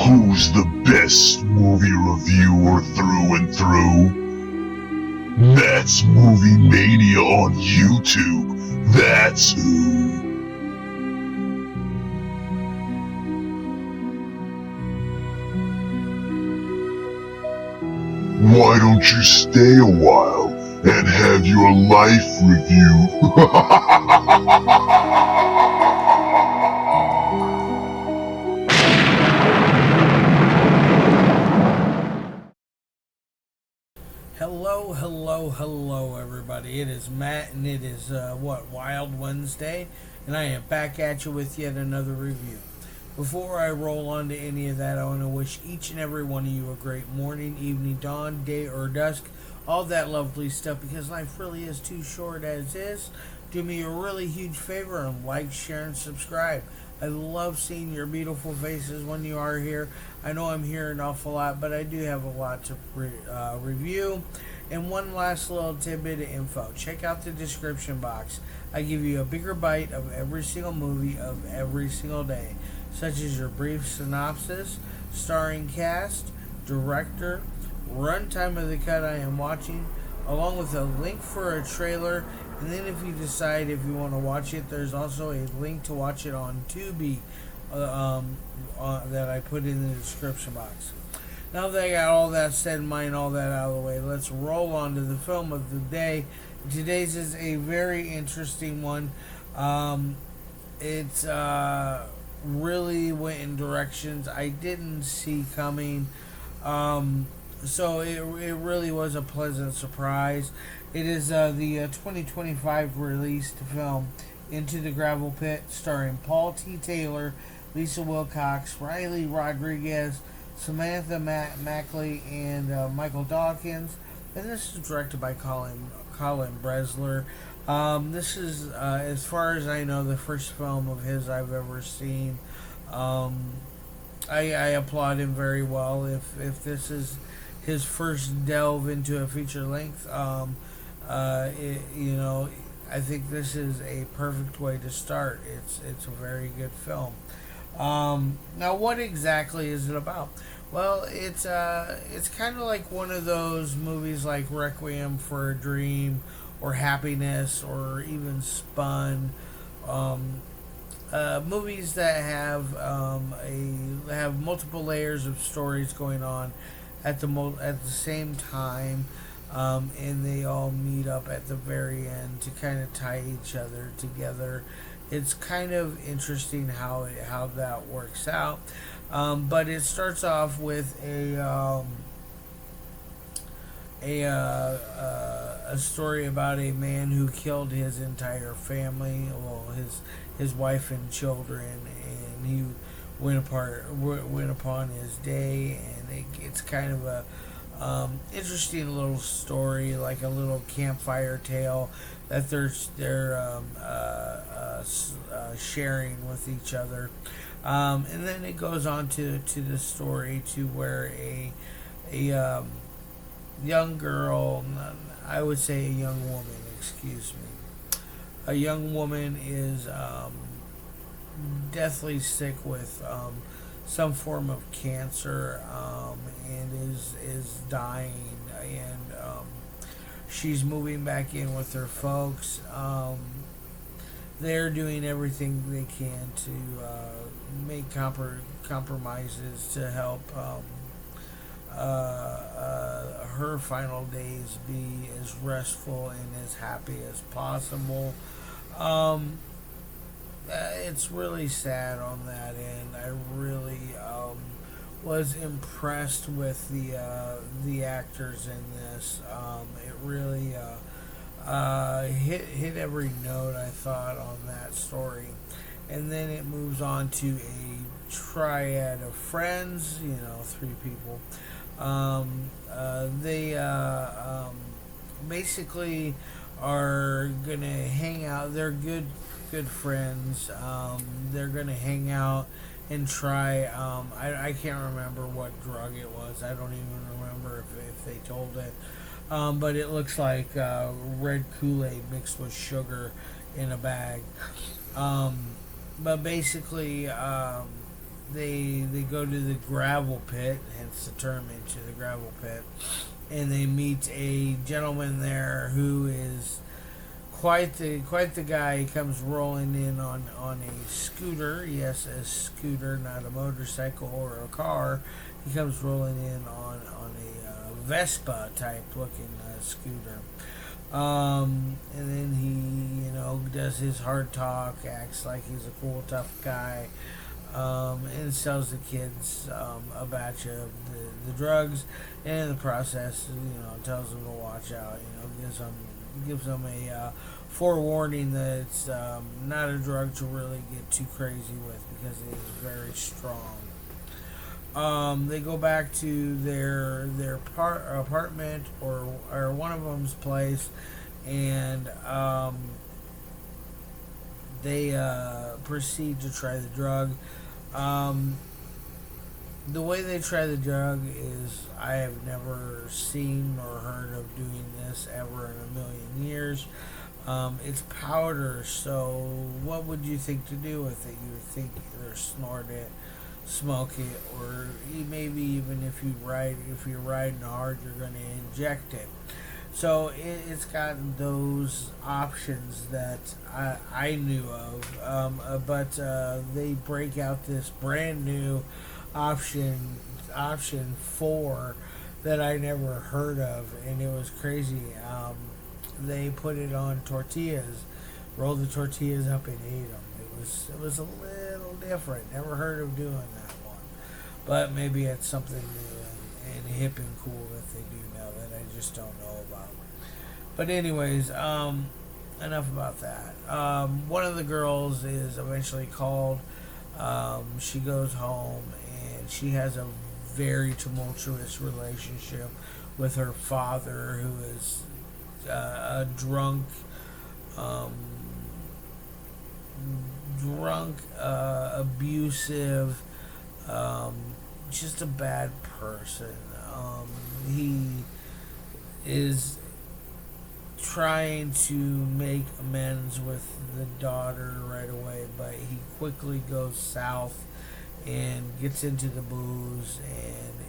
Who's the best movie reviewer through and through? That's Movie Mania on YouTube. That's who. Why don't you stay a while and have your life reviewed? Hello, everybody. It is Matt, and it is, Wild Wednesday, and I am back at you with yet another review. Before I roll on to any of that, I want to wish each and every one of you a great morning, evening, dawn, day, or dusk, all that lovely stuff, because life really is too short as is. Do me a really huge favor and like, share, and subscribe. I love seeing your beautiful faces when you are here. I know I'm here an awful lot, but I do have a lot to review. And one last little tidbit of info. Check out the description box. I give you a bigger bite of every single movie of every single day, such as your brief synopsis, starring cast, director, runtime of the cut I am watching, along with a link for a trailer. And then if you decide if you want to watch it, there's also a link to watch it on Tubi that I put in the description box. Now that I got all that said and mind, all that out of the way, let's roll on to the film of the day. Today's is a very interesting one. It's really went in directions I didn't see coming. So it really was a pleasant surprise. It is the 2025 released film Into the Gravel Pit, starring Paul T. Taylor, Lisa Wilcox, Rylie Rodriguez, Samantha Makley, and Mikael Dawkins. And this is directed by Colin Bressler. This is, as far as I know, the first film of his I've ever seen. I applaud him very well. If this is his first delve into a feature length, I think this is a perfect way to start. It's a very good film. Now, what exactly is it about? Well, it's kind of like one of those movies like Requiem for a Dream or Happiness or even Spun. Movies that have multiple layers of stories going on at the same time, and they all meet up at the very end to kind of tie each other together. It's kind of interesting how that works out, but it starts off with a story about a man who killed his entire family, well, his wife and children, and he went upon his day, and it's kind of a interesting little story, like a little campfire tale that they're sharing with each other, and then it goes on to the story to where a young girl, I would say a young woman, excuse me, a young woman is deathly sick with some form of cancer, and is dying, and she's moving back in with her folks. They're doing everything they can to make compromises to help her final days be as restful and as happy as possible. It's really sad on that end. I really was impressed with the actors in this. It really hit every note, I thought, on that story. And then it moves on to a triad of friends, three people. They basically are gonna hang out. They're good friends. They're gonna hang out and try. I can't remember what drug it was. I don't even remember if they told it. But it looks like red Kool-Aid mixed with sugar in a bag. But basically, they go to the gravel pit, hence the term into the gravel pit, and they meet a gentleman there who is quite the guy. He comes rolling in on a scooter. Yes, a scooter, not a motorcycle or a car. He comes rolling in on a Vespa type looking scooter. And then he, does his hard talk, acts like he's a cool, tough guy, and sells the kids a batch of the drugs, and in the process, tells them to watch out. Gives them a forewarning that it's not a drug to really get too crazy with because it is very strong. They go back to their apartment or one of them's place, and they proceed to try the drug. The way they try the drug is I have never seen or heard of doing this ever in a million years. It's powder, so what would you think to do with it? You would think either snort it, smoke it, or maybe even if you're riding hard, you're going to inject it. So it's got those options that I knew of, but they break out this brand new option 4 that I never heard of, and it was crazy. They put it on tortillas, rolled the tortillas up and ate them. It was a little different. Never heard of doing that one, but maybe it's something new and hip and cool that they do now that I just don't know about. But anyways, enough about that. One of the girls is eventually called. She goes home and she has a very tumultuous relationship with her father, who is a drunk, abusive, just a bad person. He is trying to make amends with the daughter right away, but he quickly goes south and gets into the booze,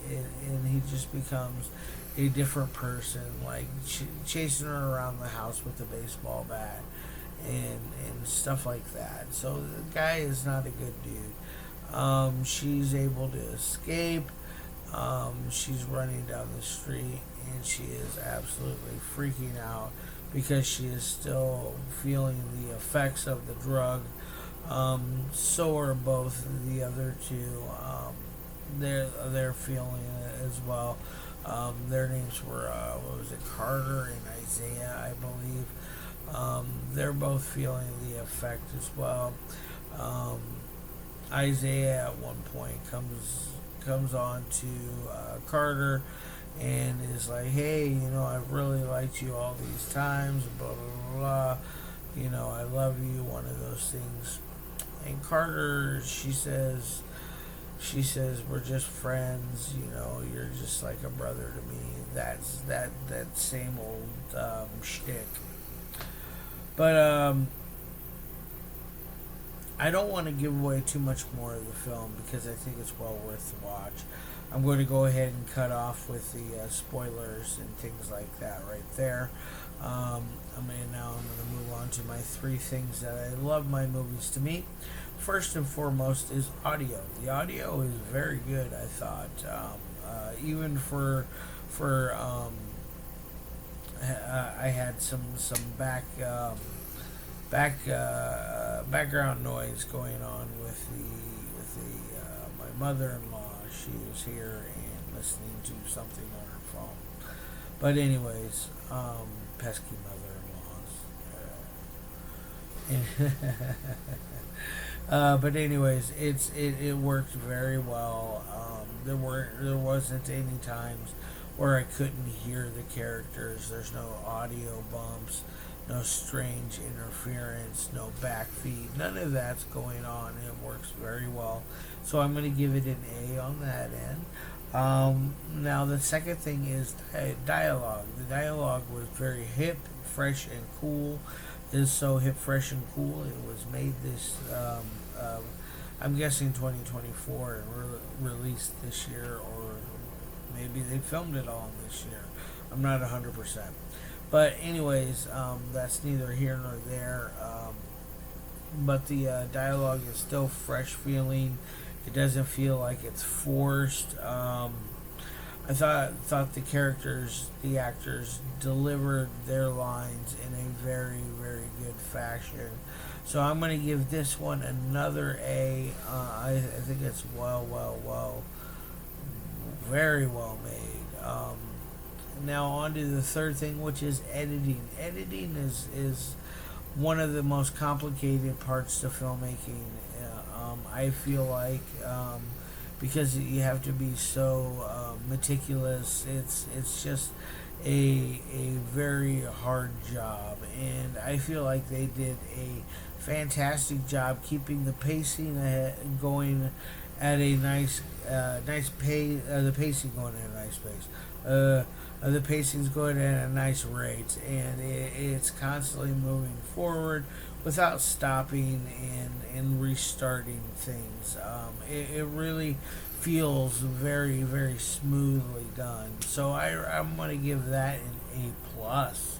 and he just becomes a different person, like chasing her around the house with a baseball bat and stuff like that. So the guy is not a good dude. She's able to escape. She's running down the street and she is absolutely freaking out because she is still feeling the effects of the drug. So are both the other two. They're feeling it as well. Their names were what was it, Carter and Isaiah, I believe. They're both feeling the effect as well. Isaiah at one point comes on to Carter and is like, hey, I've really liked you all these times, blah blah blah. I love you, one of those things. And Carter, she says we're just friends, you're just like a brother to me. That's that same old shtick. But I don't want to give away too much more of the film because I think it's well worth the watch. I'm going to go ahead and cut off with the spoilers and things like that right there. I'm going to move on to my 3 things that I love my movies to meet. First and foremost is audio. The audio is very good, I thought. Even for I had some background noise going on with my mother-in-law. She was here and listening to something on her phone. But anyways, pesky mother-in-laws. But anyways, it worked very well. There wasn't any times where I couldn't hear the characters. There's no audio bumps, no strange interference, no backfeed. None of that's going on. It works very well. So I'm going to give it an A on that end. Now the second thing is dialogue. The dialogue was very hip, fresh, and cool. It is so hip, fresh, and cool. It was made this I'm guessing 2024 and released this year, or maybe they filmed it all this year. I'm not 100%. But anyways, that's neither here nor there. But the dialogue is still fresh feeling. It doesn't feel like it's forced. I thought the characters, the actors, delivered their lines in a very very good fashion. So I'm gonna give this one another A. I think it's very well made. Now on to the third thing, which is editing. Editing is one of the most complicated parts to filmmaking. I feel like because you have to be so meticulous. It's just a very hard job, and I feel like they did a fantastic job keeping the pacing going at a nice pace. The pacing going at a nice pace. The pacing's going at a nice rate, and it's constantly moving forward without stopping and restarting things. It really feels very very smoothly done. So I'm going to give that an A plus.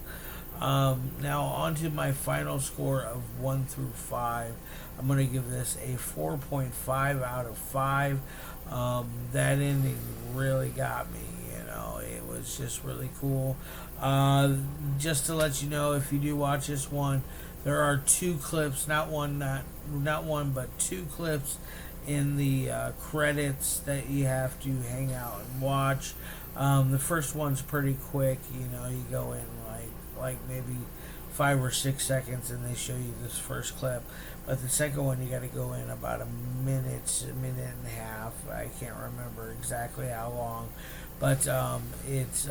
Now on to my final score of 1 through 5. I'm going to give this a 4.5 out of 5. That ending really got me. It was just really cool. Just to let you know, if you do watch this one, there are 2 clips, not one, but 2 clips in the credits that you have to hang out and watch. The first one's pretty quick. You go in like maybe 5 or 6 seconds, and they show you this first clip. But the second one, you got to go in about a minute and a half. I can't remember exactly how long, but it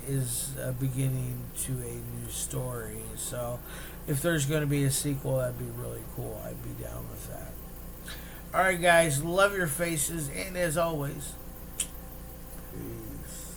is beginning to a new story. So if there's going to be a sequel, that'd be really cool. I'd be down with that. All right, guys, love your faces, and as always, peace.